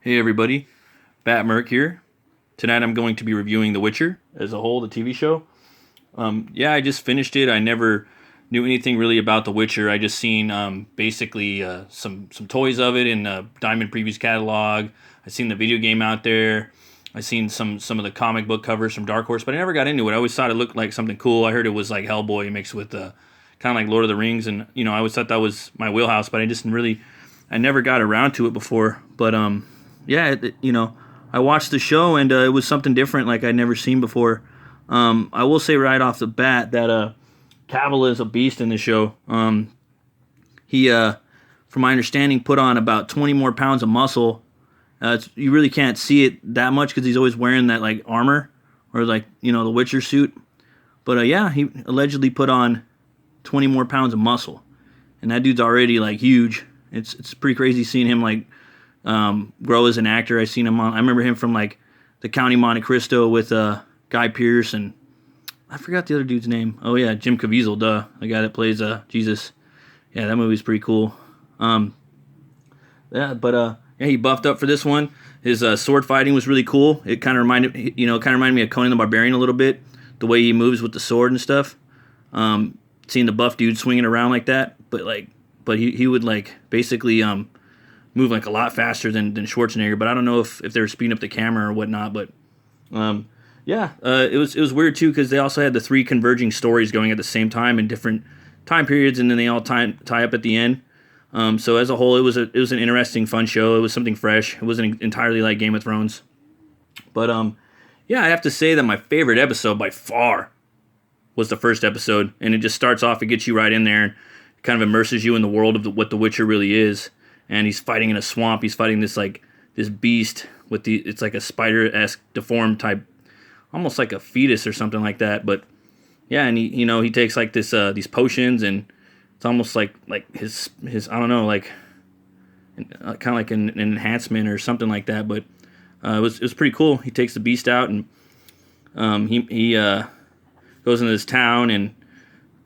Hey everybody, Bat Merc here. Tonight I'm going to be reviewing The Witcher as a whole, the TV show. I just finished it. I never knew anything really about The Witcher. I just seen basically some toys of it in Diamond Previews catalog. I seen the video game out there. I seen some of the comic book covers from Dark Horse, but I never got into it. I always thought it looked like something cool. I heard it was like Hellboy mixed with kind of like Lord of the Rings, and I always thought that was my wheelhouse, but I never got around to it before. But I watched the show and it was something different, like I'd never seen before. I will say right off the bat that Cavill is a beast in the show. He, from my understanding, put on about 20 more pounds of muscle. You really can't see it that much because he's always wearing that like armor or like the Witcher suit. But he allegedly put on 20 more pounds of muscle, and that dude's already like huge. It's pretty crazy seeing him like grow as an actor. I remember him from like the County Monte Cristo with Guy Pearce, and I forgot the other dude's name. Oh yeah, Jim Caviezel, the guy that plays Jesus. Yeah, that movie's pretty cool. He buffed up for this one. His sword fighting was really cool. It kind of reminded me of Conan the Barbarian a little bit, the way he moves with the sword and stuff. Seeing the buff dude swinging around like that, but he would like basically move like a lot faster than Schwarzenegger. But I don't know if they were speeding up the camera or whatnot. But it was weird too because they also had the three converging stories going at the same time in different time periods, and then they all tie up at the end. So as a whole, it was an interesting, fun show. It was something fresh. It wasn't entirely like Game of Thrones. But I have to say that my favorite episode by far was the first episode, and it just starts off. It gets you right in there, and kind of immerses you in the world of what The Witcher really is. And he's fighting in a swamp. He's fighting this beast with it's like a spider-esque deformed type, almost like a fetus or something like that. But yeah, and he takes like these potions, and it's almost like his I don't know, like kind of like an enhancement or something like that. But it was pretty cool. He takes the beast out, and he goes into this town, and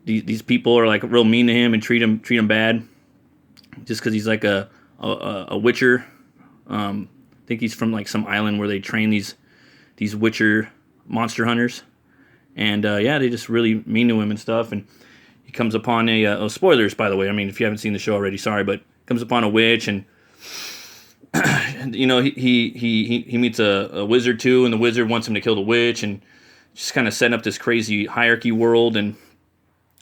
these people are like real mean to him and treat him bad, just because he's like a witcher. I think he's from like some island where they train these witcher monster hunters, and they just really mean to him and stuff. And he comes upon spoilers, by the way. I mean, if you haven't seen the show already, sorry, but comes upon a witch, and he meets a wizard too, and the wizard wants him to kill the witch, and just kind of setting up this crazy hierarchy world and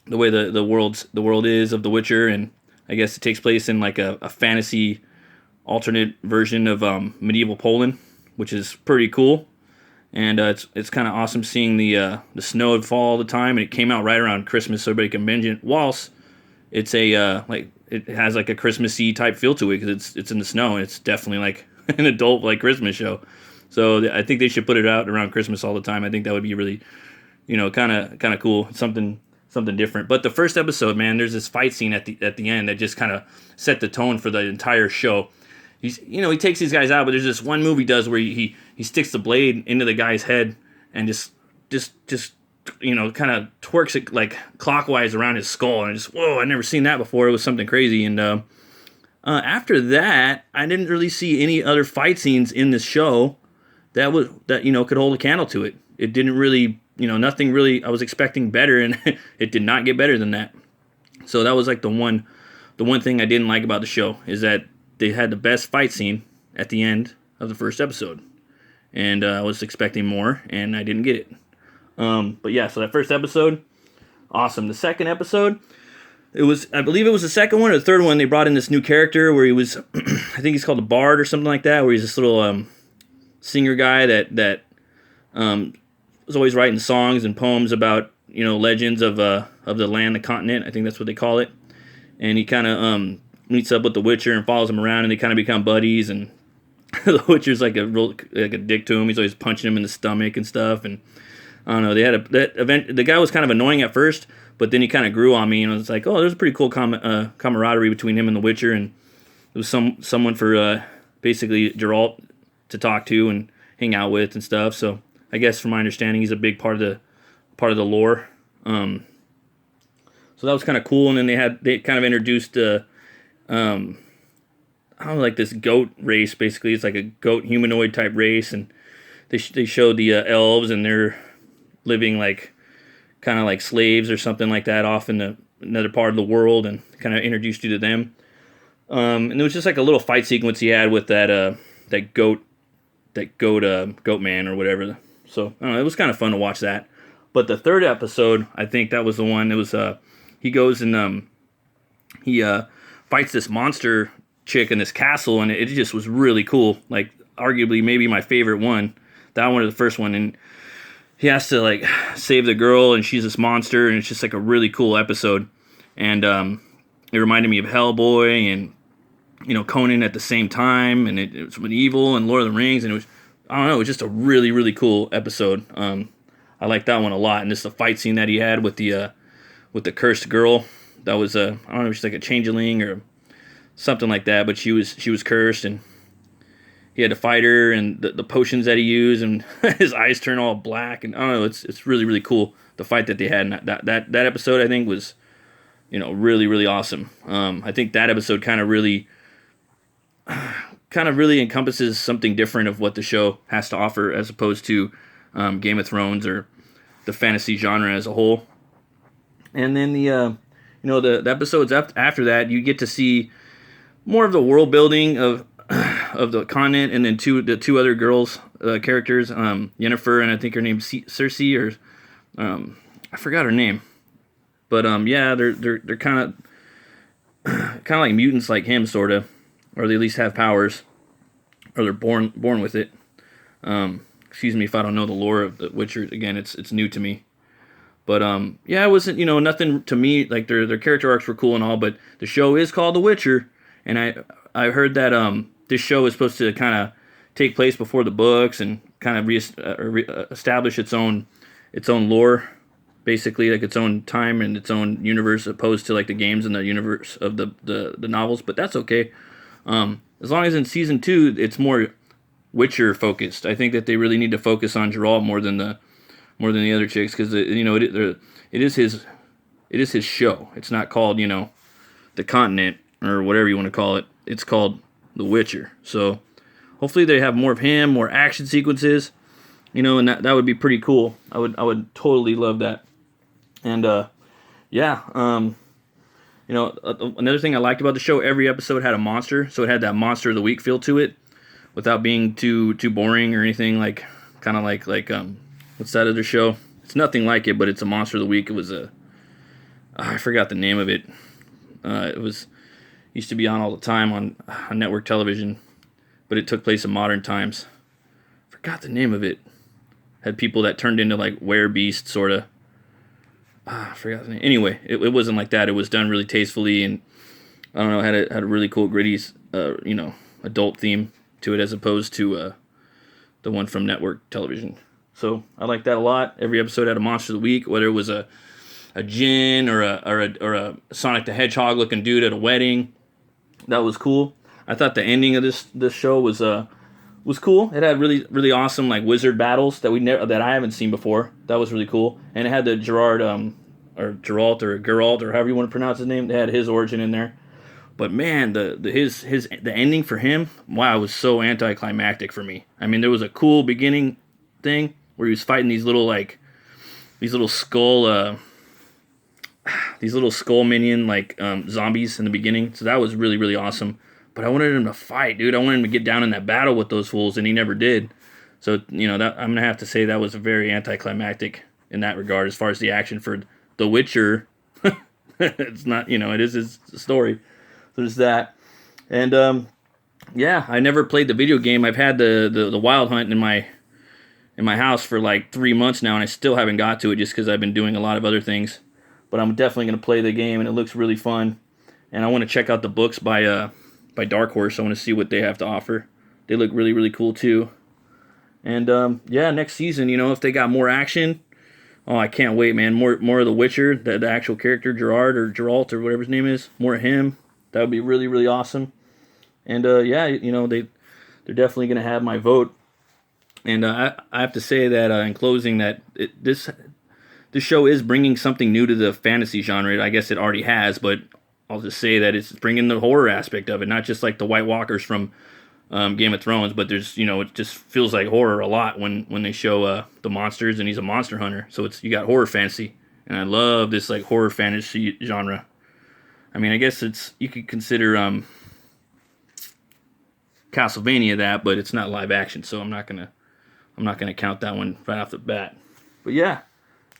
the way the world is of The Witcher. And I guess it takes place in like a fantasy alternate version of medieval Poland, which is pretty cool. And it's kind of awesome seeing the snow fall all the time, and it came out right around Christmas, so everybody can binge it. Whilst it's it has like a Christmassy type feel to it because it's in the snow, and it's definitely like an adult like Christmas show. So I think they should put it out around Christmas all the time. I think that would be really, kind of cool. Something different. But the first episode, man, there's this fight scene at the end that just kind of set the tone for the entire show. He takes these guys out, but there's this one move he does where he sticks the blade into the guy's head and just kind of twerks it like clockwise around his skull, and whoa, I'd never seen that before. It was something crazy. And after that, I didn't really see any other fight scenes in this show that could hold a candle to it. It didn't really, nothing really. I was expecting better, and it did not get better than that. So that was like the one thing I didn't like about the show is that they had the best fight scene at the end of the first episode, and I was expecting more, and I didn't get it. So that first episode, awesome. The second episode, I believe it was the second one or the third one. They brought in this new character where he was, I think he's called a bard or something like that, where he's this little singer guy that was always writing songs and poems about legends of the land, the continent. I think that's what they call it. And he kind of meets up with the Witcher and follows him around, and they kind of become buddies. And the Witcher's like a dick to him. He's always punching him in the stomach and stuff. And I don't know. They had that event. The guy was kind of annoying at first, but then he kind of grew on me, and I was like, oh, there's a pretty cool camaraderie between him and the Witcher, and it was someone for basically Geralt to talk to and hang out with and stuff. So I guess from my understanding, he's a big part of the lore. So that was kind of cool. And then they kind of introduced I I don't know, like this goat race. Basically, it's like a goat humanoid type race, and they show the elves, and they're living like kind of like slaves or something like that off in another part of the world, and kind of introduced you to them. And there was just like a little fight sequence he had with that goat man or whatever. So I don't know, it was kind of fun to watch that. But the third episode, I think that was the one. It was he goes and he fights this monster chick in this castle, and it just was really cool. Like arguably maybe my favorite one. That one was the first one, and he has to like save the girl, and she's this monster, and it's just like a really cool episode. And it reminded me of Hellboy and Conan at the same time, and it was medieval and Lord of the Rings, and it was, I don't know, it was just a really really cool episode. I like that one a lot, and just the fight scene that he had with the cursed girl. That was I don't know, she's like a changeling or something like that, but she was cursed, and he had to fight her, and the potions that he used, and his eyes turn all black, and I don't know, it's really really cool, the fight that they had. And that episode I think was really really awesome. I think that episode kind of really encompasses something different of what the show has to offer, as opposed to Game of Thrones or the fantasy genre as a whole. And then the episodes after that, you get to see more of the world building of the continent, and then the two other girls characters, Yennefer, and I think her name's Cersei, or I forgot her name, but yeah, they're kind of like mutants like him, sort of, or they at least have powers, or they're born with it. Excuse me if I don't know the lore of The Witcher. Again, it's new to me. But yeah, it wasn't nothing to me. Like their character arcs were cool and all, but the show is called The Witcher, and I heard that this show is supposed to kind of take place before the books and kind of establish its own lore, basically like its own time and its own universe, opposed to like the games and the universe of the novels. But that's okay, as long as in season 2 it's more Witcher focused. I think that they really need to focus on Geralt more than the other chicks, because it is his show. It's not called the Continent or whatever you want to call it. It's called The Witcher. So hopefully they have more of him, more action sequences, and that would be pretty cool. I would totally love that. And yeah, another thing I liked about the show, every episode had a monster, so it had that monster of the week feel to it, without being too boring or anything. Like kind of like what's that other show? It's nothing like it, but it's a monster of the week. It was I forgot the name of it. It used to be on all the time on network television, but it took place in modern times. Forgot the name of it. Had people that turned into like werebeasts, sort of. I forgot the name. Anyway, it wasn't like that. It was done really tastefully, and I don't know, had a really cool gritty, adult theme to it, as opposed to the one from network television. So I like that a lot. Every episode had a monster of the week, whether it was a djinn or a Sonic the Hedgehog looking dude at a wedding. That was cool. I thought the ending of this show was cool. It had really really awesome like wizard battles that I haven't seen before. That was really cool. And it had the Geralt or Geralt or however you want to pronounce his name. They had his origin in there. But man, the ending for him, wow, was so anticlimactic for me. I mean, there was a cool beginning thing where he was fighting these little skull minion like zombies in the beginning. So that was really really awesome. But I wanted him to fight, dude. I wanted him to get down in that battle with those fools, and he never did. So that I'm gonna have to say that was very anticlimactic in that regard, as far as the action for The Witcher. It's not, it is his story. So there's that. And yeah, I never played the video game. I've had the Wild Hunt in my house for like 3 months now, and I still haven't got to it just because I've been doing a lot of other things. But I'm definitely going to play the game, and it looks really fun. And I want to check out the books by Dark Horse. I want to see what they have to offer. They look really, really cool too. And yeah, next season, if they got more action, oh, I can't wait, man. More of the Witcher, the actual character, Geralt or whatever his name is. More of him. That would be really, really awesome. And yeah, they're definitely going to have my vote. And I have to say that in closing, that this show is bringing something new to the fantasy genre. I guess it already has, but I'll just say that it's bringing the horror aspect of it, not just like the White Walkers from Game of Thrones, but there's, it just feels like horror a lot when they show the monsters, and he's a monster hunter. So you got horror fantasy, and I love this like horror fantasy genre. I mean, I guess you could consider Castlevania that, but it's not live action, so I'm not gonna count that one right off the bat. But yeah,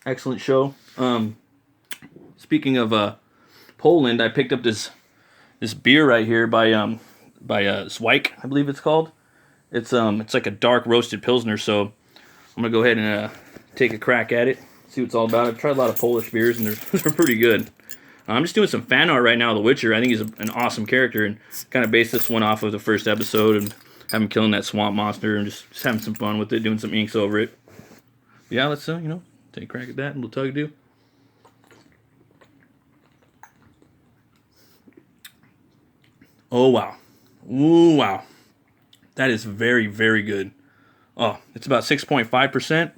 excellent show. Speaking of Poland, I picked up this beer right here by Zyweic, I believe it's called. It's like a dark roasted pilsner, so I'm gonna go ahead and take a crack at it, see what it's all about. I've tried a lot of Polish beers, and they're pretty good. I'm just doing some fan art right now of The Witcher. I think he's an awesome character, and kind of based this one off of the first episode and have him killing that swamp monster and just having some fun with it, doing some inks over it. But yeah, let's take a crack at that, and we'll tug-do. Oh wow, ooh wow, that is very, very good. Oh, it's about 6.5%.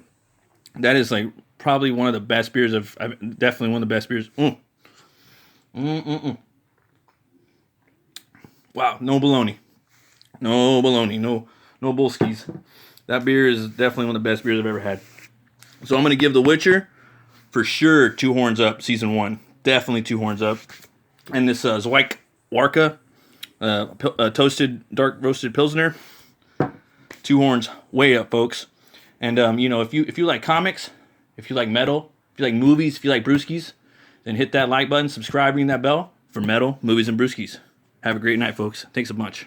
That is like probably one of the best beers definitely one of the best beers. Wow, no baloney. No baloney. No bullskis. That beer is definitely one of the best beers I've ever had. So I'm going to give The Witcher, for sure, 2 horns up, season 1. Definitely 2 horns up. And this Zyweic WARKA, toasted dark roasted pilsner, 2 horns way up, folks. And if you like comics, if you like metal, if you like movies, if you like brewskis, then hit that like button, subscribe, ring that bell for metal, movies, and brewskis. Have a great night, folks. Thanks a bunch.